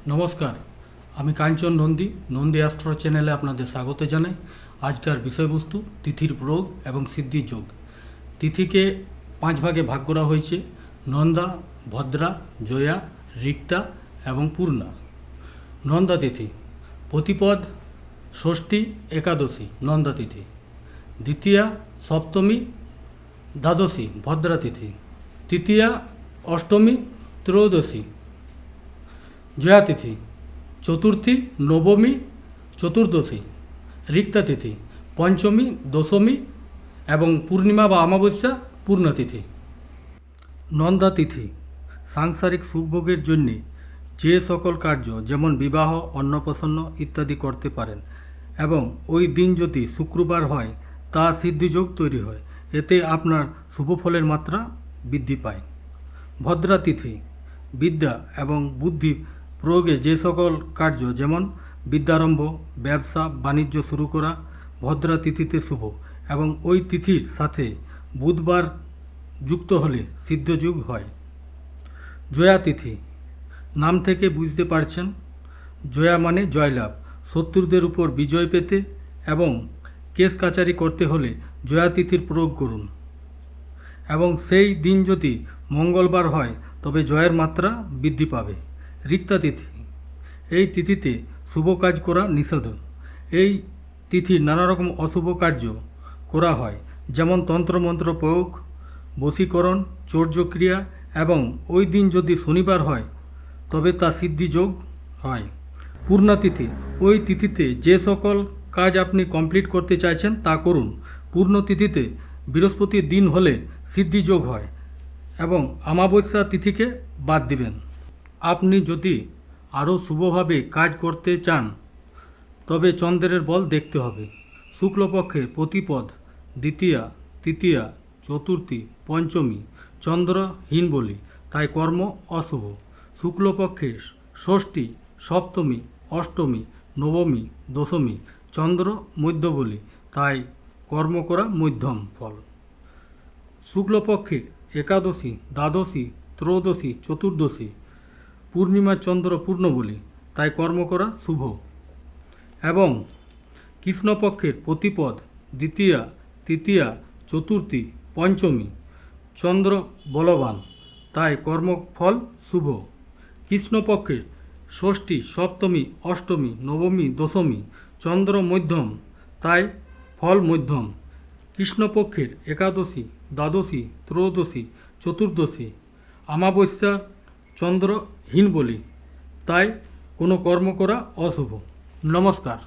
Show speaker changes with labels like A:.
A: নমস্কার, আমি কাঞ্চন নন্দী। নন্দী অ্যাস্ট্রো চ্যানেলে আপনাদের স্বাগত জানাই। আজকের বিষয়বস্তু তিথির প্রয়োগ এবং সিদ্ধি যোগ। তিথিকে 5 ভাগে ভাগ করা হয়েছে: নন্দা, ভদ্রা, জয়া, রিক্তা এবং পূর্ণা। নন্দা তিথি প্রতিপদ, ষষ্ঠী, একাদশী নন্দা তিথি। দ্বিতীয়া, সপ্তমী, দ্বাদশী ভদ্রা তিথি। তৃতীয়া, অষ্টমী, ত্রয়োদশী জয়া তিথি। চতুর্থী, নবমী, চতুর্দশী রিক্তা তিথি। পঞ্চমী, দশমী এবং পূর্ণিমা বা অমাবস্যা পূর্ণা তিথি। নন্দা তিথি সাংসারিক সুখভোগের জন্যে যে সকল কার্য যেমন বিবাহ, অন্নপ্রাশন ইত্যাদি করতে পারেন, এবং ওই দিন যদি শুক্রবার হয় তা সিদ্ধিযোগ তৈরি হয়। এতে আপনার শুভফলের মাত্রা বৃদ্ধি পায়। ভদ্রা তিথি বিদ্যা এবং বুদ্ধি প্রয়োগে যে সকল কার্য যেমন বিদ্যারম্ভ, ব্যবসা বাণিজ্য শুরু করা ভদ্রা তিথিতে শুভ, এবং ওই তিথির সাথে বুধবার যুক্ত হলে সিদ্ধযোগ হয়। জয়া তিথি নাম থেকে বুঝতে পারছেন, জয়া মানে জয়লাভ, শত্রুদের উপর বিজয় পেতে এবং কেস কাচারি করতে হলে জয়া তিথির প্রয়োগ করুন। এবং সেই দিন যদি মঙ্গলবার হয় তবে জয়ের মাত্রা বৃদ্ধি পাবে। রিক্তা তিথি এই তিথিতে শুভ কাজ করা নিষেধ। এই তিথির নানা রকম অশুভ কার্য করা হয়, যেমন তন্ত্রমন্ত্র প্রয়োগ, বশীকরণ, চৌর্যক্রিয়া, এবং ওই দিন যদি শনিবার হয় তবে তা সিদ্ধিযোগ হয়। পূর্ণা তিথি ওই তিথিতে যে সকল কাজ আপনি কমপ্লিট করতে চাইছেন তা করুন। পূর্ণ তিথিতে বৃহস্পতির দিন হলে সিদ্ধিযোগ হয়, এবং অমাবস্যা তিথিকে বাদ দিবেন। আপনি যদি আরও শুভভাবে কাজ করতে চান তবে চন্দ্রের বল দেখতে হবে। শুক্লপক্ষের প্রতিপদ, দ্বিতীয়া, তৃতীয়া, চতুর্থী, পঞ্চমী চন্দ্রহীন বলি, তাই কর্ম অশুভ। শুক্লপক্ষের ষষ্ঠী, সপ্তমী, অষ্টমী, নবমী, দশমী চন্দ্র মধ্য বলি, তাই কর্ম করা মধ্যম ফল। শুক্লপক্ষের একাদশী, দ্বাদশী, ত্রয়োদশী, চতুর্দশী পূর্ণিমা চন্দ্র পূর্ণ বলি, তাই কর্ম করা শুভ। এবং কৃষ্ণপক্ষের প্রতিপদ, দ্বিতীয়া, তৃতীয়া, চতুর্থী, পঞ্চমী চন্দ্র বলবান, তাই কর্মফল শুভ। কৃষ্ণপক্ষের ষষ্ঠী, সপ্তমী, অষ্টমী, নবমী, দশমী চন্দ্র মধ্যম, তাই ফল মধ্যম। কৃষ্ণপক্ষের একাদশী, দ্বাদশী, ত্রয়োদশী, চতুর্দশী অমাবস্যা চন্দ্রহীন বলি, তাই কোনো কর্ম করা অশুভ। নমস্কার।